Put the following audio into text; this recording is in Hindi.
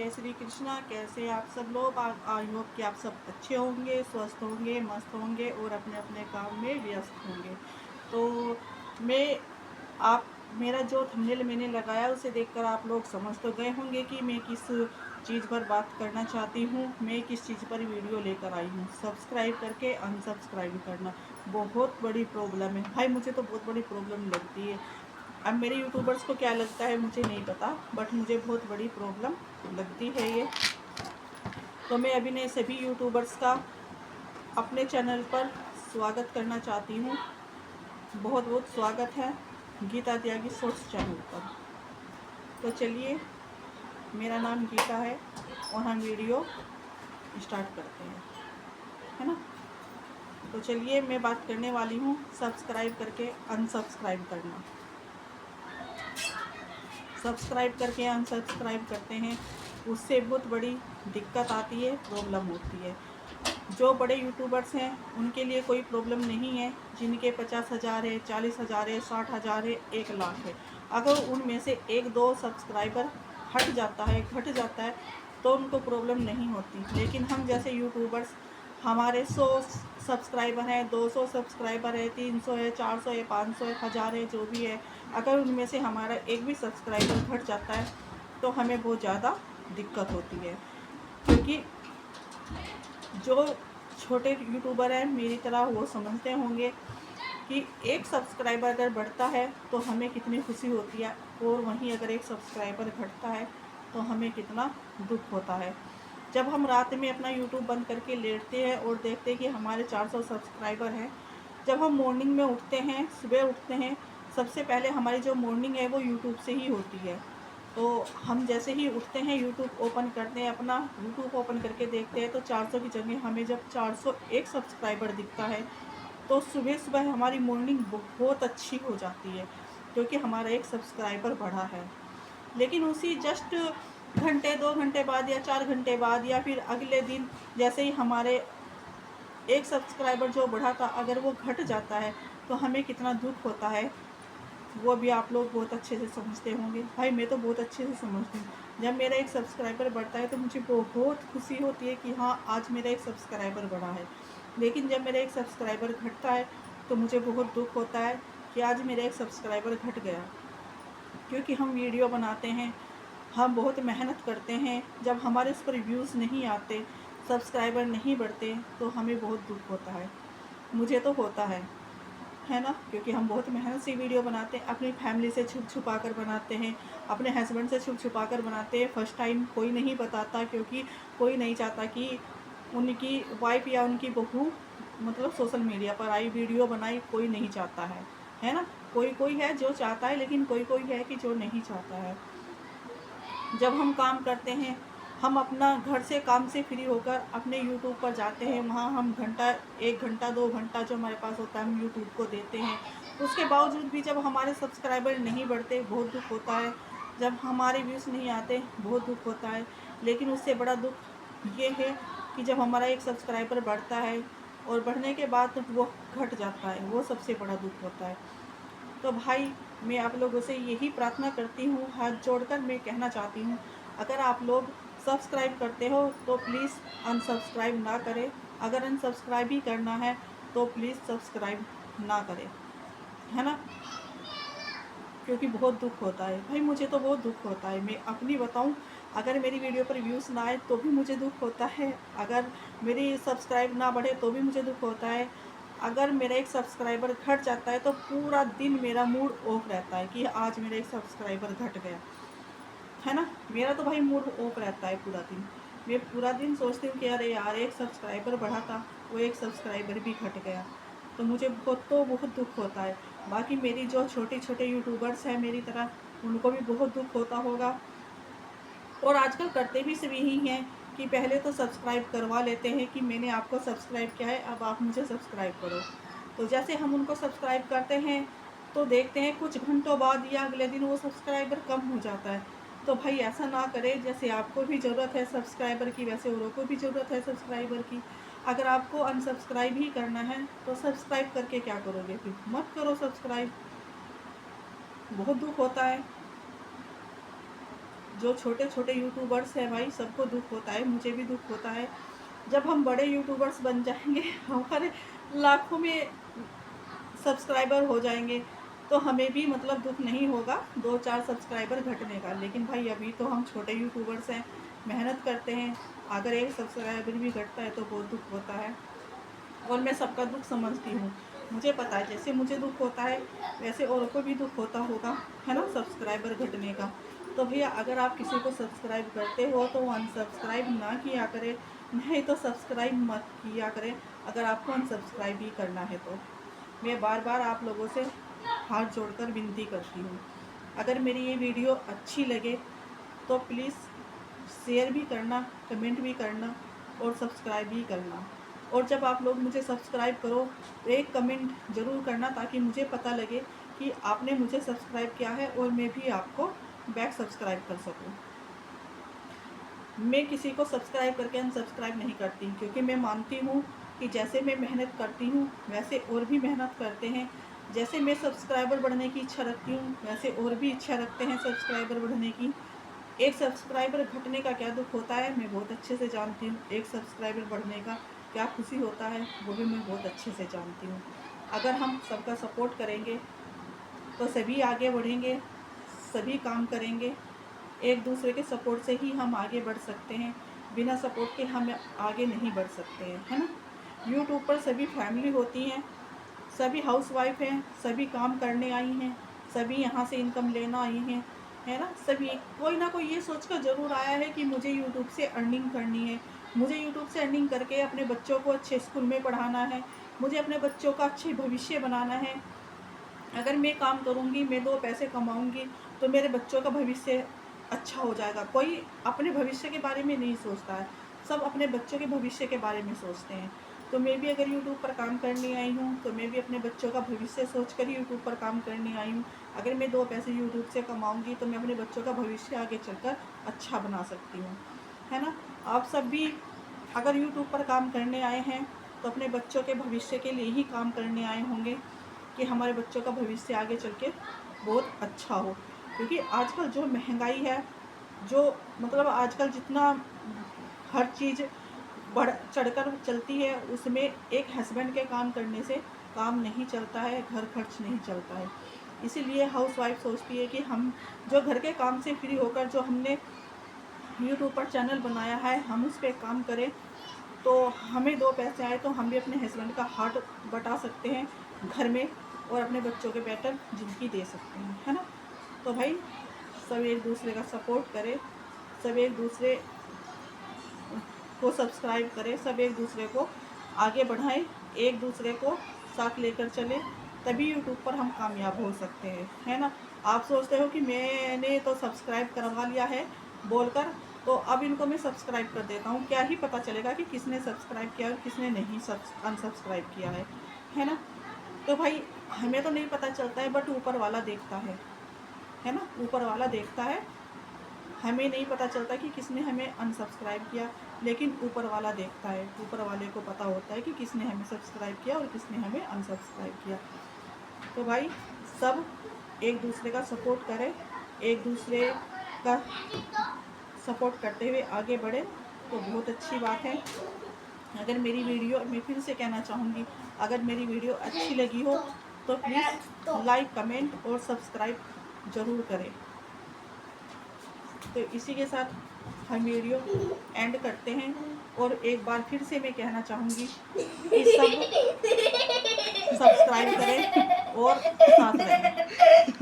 जय श्री कृष्णा। कैसे आप सब लोग? आई होप कि आप सब अच्छे होंगे, स्वस्थ होंगे, मस्त होंगे और अपने अपने काम में व्यस्त होंगे। तो मैं आप मेरा जो थंबनेल मैंने लगाया उसे देखकर आप लोग समझ तो गए होंगे कि मैं किस चीज़ पर बात करना चाहती हूँ, मैं किस चीज़ पर वीडियो लेकर आई हूँ। सब्सक्राइब करके अनसब्सक्राइब करना बहुत बड़ी प्रॉब्लम है भाई, मुझे तो बहुत बड़ी प्रॉब्लम लगती है। अब मेरे यूट्यूबर्स को क्या लगता है मुझे नहीं पता, बट मुझे बहुत बड़ी प्रॉब्लम लगती है ये। तो मैं अभी ने सभी यूट्यूबर्स का अपने चैनल पर स्वागत करना चाहती हूँ। बहुत बहुत स्वागत है गीता त्यागी शॉर्ट्स चैनल पर। तो चलिए, मेरा नाम गीता है और हम वीडियो स्टार्ट करते हैं, है ना। तो चलिए, मैं बात करने वाली हूँ सब्सक्राइब करके अनसब्सक्राइब करना। सब्सक्राइब करके अनसब्सक्राइब करते हैं, उससे बहुत बड़ी दिक्कत आती है, प्रॉब्लम होती है। जो बड़े यूट्यूबर्स हैं उनके लिए कोई प्रॉब्लम नहीं है, जिनके 50,000 है, 40,000 है, 60,000 है, 1 लाख है। अगर उनमें से एक दो सब्सक्राइबर हट जाता है, घट जाता है, तो उनको प्रॉब्लम नहीं होती। लेकिन हम जैसे यूट्यूबर्स, हमारे 100 सब्सक्राइबर हैं, 200 सब्सक्राइबर है, 300 है, 400 है, 500 है, 1000 है, जो भी है, अगर उनमें से हमारा एक भी सब्सक्राइबर घट जाता है तो हमें बहुत ज़्यादा दिक्कत होती है। क्योंकि जो छोटे यूट्यूबर हैं मेरी तरह, वो समझते होंगे कि एक सब्सक्राइबर अगर बढ़ता है तो हमें कितनी खुशी होती है, और वहीं अगर एक सब्सक्राइबर घटता है तो हमें कितना दुख होता है। जब हम रात में अपना यूट्यूब बंद करके लेटते हैं और देखते हैं कि हमारे 400 सब्सक्राइबर हैं, जब हम मॉर्निंग में उठते हैं, सुबह उठते हैं, सबसे पहले हमारी जो मॉर्निंग है वो यूट्यूब से ही होती है। तो हम जैसे ही उठते हैं, यूट्यूब ओपन करते हैं, अपना यूट्यूब ओपन करके देखते हैं, तो 400 की जगह हमें जब 401 सब्सक्राइबर दिखता है तो सुबह सुबह हमारी मॉर्निंग बहुत अच्छी हो जाती है, क्योंकि हमारा एक सब्सक्राइबर बढ़ा है। लेकिन उसी जस्ट घंटे 2 घंटे बाद या 4 घंटे बाद या फिर अगले दिन, जैसे ही हमारे एक सब्सक्राइबर जो बढ़ा था अगर वो घट जाता है तो हमें कितना दुख होता है, वो भी आप लोग बहुत अच्छे से समझते होंगे। भाई मैं तो बहुत अच्छे से समझती हूँ। जब मेरा एक सब्सक्राइबर बढ़ता है तो मुझे बहुत खुशी होती है कि हाँ, आज मेरा एक सब्सक्राइबर बढ़ा है। लेकिन जब मेरा एक सब्सक्राइबर घटता है तो मुझे बहुत दुख होता है कि आज मेरा एक सब्सक्राइबर घट गया। क्योंकि हम वीडियो बनाते हैं, हम बहुत मेहनत करते हैं, जब हमारे उस पर व्यूज़ नहीं आते, सब्सक्राइबर नहीं बढ़ते, तो हमें बहुत दुख होता है। मुझे तो होता है ना। क्योंकि हम बहुत मेहनत से वीडियो बनाते हैं, अपनी फैमिली से छुप छुपा कर बनाते हैं, अपने हस्बैंड से छुप छुपा कर बनाते हैं। फर्स्ट टाइम कोई नहीं बताता, क्योंकि कोई नहीं चाहता कि उनकी वाइफ या उनकी बहू मतलब सोशल मीडिया पर आई, वीडियो बनाई, कोई नहीं चाहता है ना। कोई कोई है जो चाहता है, लेकिन कोई कोई है कि जो नहीं चाहता है। जब हम काम करते हैं, हम अपना घर से काम से फ्री होकर अपने यूट्यूब पर जाते हैं, वहाँ हम घंटा 1 घंटा 2 घंटा जो हमारे पास होता है हम यूट्यूब को देते हैं। उसके बावजूद भी जब हमारे सब्सक्राइबर नहीं बढ़ते, बहुत दुख होता है। जब हमारे व्यूज़ नहीं आते, बहुत दुख होता है। लेकिन उससे बड़ा दुख ये है कि जब हमारा एक सब्सक्राइबर बढ़ता है और बढ़ने के बाद वो घट जाता है, वो सबसे बड़ा दुख होता है। तो भाई, मैं आप लोगों से यही प्रार्थना करती हूँ, हाथ जोड़कर मैं कहना चाहती हूँ, अगर आप लोग सब्सक्राइब करते हो तो प्लीज़ अनसब्सक्राइब ना करें। अगर अनसब्सक्राइब ही करना है तो प्लीज़ सब्सक्राइब ना करें, है ना। क्योंकि बहुत दुख होता है भाई, मुझे तो बहुत दुख होता है। मैं अपनी बताऊं, अगर मेरी वीडियो पर व्यूज़ ना आए तो भी मुझे दुख होता है, अगर मेरी सब्सक्राइब ना बढ़े तो भी मुझे दुख होता है। अगर मेरा एक सब्सक्राइबर घट जाता है तो पूरा दिन मेरा मूड ऑफ रहता है कि आज मेरा एक सब्सक्राइबर घट गया, है ना। मेरा तो भाई मूड ऑफ रहता है पूरा दिन। मैं पूरा दिन सोचती हूँ कि अरे यार, एक सब्सक्राइबर बढ़ा था, वो एक सब्सक्राइबर भी घट गया, तो मुझे बहुत दुख होता है। बाकी मेरी जो छोटे छोटे यूट्यूबर्स हैं मेरी तरह, उनको भी बहुत दुख होता होगा। और आजकल करते भी सभी ही हैं कि पहले तो सब्सक्राइब करवा लेते हैं कि मैंने आपको सब्सक्राइब किया है, अब आप मुझे सब्सक्राइब करो। तो जैसे हम उनको सब्सक्राइब करते हैं तो देखते हैं कुछ घंटों बाद या अगले दिन वो सब्सक्राइबर कम हो जाता है। तो भाई ऐसा ना करें, जैसे आपको भी ज़रूरत है सब्सक्राइबर की, वैसे औरों को भी ज़रूरत है सब्सक्राइबर की। अगर आपको अनसब्सक्राइब ही करना है तो सब्सक्राइब करके क्या करोगे, फिर मत करो सब्सक्राइब। बहुत दुख होता है। जो छोटे छोटे यूट्यूबर्स हैं भाई, सबको दुख होता है, मुझे भी दुख होता है। जब हम बड़े यूट्यूबर्स बन जाएंगे, हमारे लाखों में सब्सक्राइबर हो जाएंगे, तो हमें भी मतलब दुख नहीं होगा 2-4 सब्सक्राइबर घटने का। लेकिन भाई अभी तो हम छोटे यूट्यूबर्स हैं, मेहनत करते हैं, अगर एक सब्सक्राइबर भी घटता है तो बहुत दुख होता है। और मैं सबका दुख समझती हूँ, मुझे पता है जैसे मुझे दुख होता है वैसे औरों को भी दुख होता होगा, है ना, सब्सक्राइबर घटने का। तो भैया अगर आप किसी को सब्सक्राइब करते हो तो अनसब्सक्राइब ना किया करें, नहीं तो सब्सक्राइब मत किया करें अगर आपको अनसब्सक्राइब ही करना है तो। मैं बार बार आप लोगों से हाथ जोड़कर विनती करती हूँ, अगर मेरी ये वीडियो अच्छी लगे तो प्लीज़ शेयर भी करना, कमेंट भी करना और सब्सक्राइब भी करना। और जब आप लोग मुझे सब्सक्राइब करो तो एक कमेंट ज़रूर करना, ताकि मुझे पता लगे कि आपने मुझे सब्सक्राइब किया है और मैं भी आपको बैक सब्सक्राइब कर सकूं। मैं किसी को सब्सक्राइब करके अनसब्सक्राइब नहीं करती, क्योंकि मैं मानती हूँ कि जैसे मैं मेहनत करती हूँ वैसे और भी मेहनत करते हैं। जैसे मैं सब्सक्राइबर बढ़ने की इच्छा रखती हूँ वैसे और भी इच्छा रखते हैं सब्सक्राइबर बढ़ने की। एक सब्सक्राइबर घटने का क्या दुख होता है मैं बहुत अच्छे से जानती हूँ, एक सब्सक्राइबर बढ़ने का क्या खुशी होता है वो भी मैं बहुत अच्छे से जानती हूँ। अगर हम सबका सपोर्ट करेंगे तो सभी आगे बढ़ेंगे, सभी काम करेंगे। एक दूसरे के सपोर्ट से ही हम आगे बढ़ सकते हैं, बिना सपोर्ट के हम आगे नहीं बढ़ सकते हैं, है ना। यूट्यूब पर सभी फैमिली होती हैं, सभी हाउसवाइफ हैं, सभी काम करने आई हैं, सभी यहाँ से इनकम लेना आई हैं, है ना। सभी कोई ना कोई ये सोचकर ज़रूर आया है कि मुझे यूट्यूब से अर्निंग करनी है, मुझे यूट्यूब से अर्निंग करके अपने बच्चों को अच्छे स्कूल में पढ़ाना है, मुझे अपने बच्चों का अच्छे भविष्य बनाना है। अगर मैं काम करूँगी, मैं 2 पैसे कमाऊँगी तो मेरे बच्चों का भविष्य अच्छा हो जाएगा। कोई अपने भविष्य के बारे में नहीं सोचता है, सब अपने बच्चों के भविष्य के बारे में सोचते हैं। तो मैं भी अगर यूट्यूब पर काम करने आई हूँ तो मैं भी अपने बच्चों का भविष्य सोच कर ही यूट्यूब पर काम करने आई हूँ। अगर मैं 2 पैसे यूट्यूब से कमाऊँगी तो मैं अपने बच्चों का भविष्य आगे चलकर अच्छा बना सकती हूँ, है ना। आप सब भी अगर यूट्यूब पर काम करने आए हैं तो अपने बच्चों के भविष्य के लिए ही काम करने आए होंगे, कि हमारे बच्चों का भविष्य आगे चल के बहुत अच्छा हो। क्योंकि आजकल जो महंगाई है, जो मतलब आजकल जितना हर चीज़ बढ़ चढ़कर चलती है, उसमें एक हस्बैंड के काम करने से काम नहीं चलता है, घर खर्च नहीं चलता है। इसीलिए हाउसवाइफ सोचती है कि हम जो घर के काम से फ्री होकर जो हमने यूट्यूब पर चैनल बनाया है हम उस पर काम करें, तो हमें 2 पैसे आए तो हम भी अपने हस्बैंड का हाथ बटा सकते हैं घर में और अपने बच्चों के बेटर ज़िंदगी दे सकते हैं, है ना। तो भाई सब एक दूसरे का सपोर्ट करें, सब एक दूसरे को सब्सक्राइब करें, सब एक दूसरे को आगे बढ़ाएं, एक दूसरे को साथ लेकर चलें, तभी यूट्यूब पर हम कामयाब हो सकते हैं, है ना। आप सोचते हो कि मैंने तो सब्सक्राइब करवा लिया है बोलकर, तो अब इनको मैं सब्सक्राइब कर देता हूँ, क्या ही पता चलेगा कि किसने सब्सक्राइब किया और किसने नहीं अनसब्सक्राइब किया है ना। तो भाई हमें तो नहीं पता चलता है, बट ऊपर वाला देखता है ना, ऊपर वाला देखता है। हमें नहीं पता चलता कि किसने हमें अनसब्सक्राइब किया, लेकिन ऊपर वाला देखता है, ऊपर वाले को पता होता है कि किसने हमें सब्सक्राइब किया और किसने हमें अनसब्सक्राइब किया। तो भाई सब एक दूसरे का सपोर्ट करें, एक दूसरे का सपोर्ट करते हुए आगे बढ़े तो बहुत अच्छी बात है। अगर मेरी वीडियो, मैं फिर से कहना चाहूँगी, अगर मेरी वीडियो अच्छी लगी हो तो प्लीज़ लाइक, कमेंट और सब्सक्राइब ज़रूर करें। तो इसी के साथ हम वीडियो एंड करते हैं, और एक बार फिर से मैं कहना चाहूँगी कि सब सब्सक्राइब करें और साथ रहें।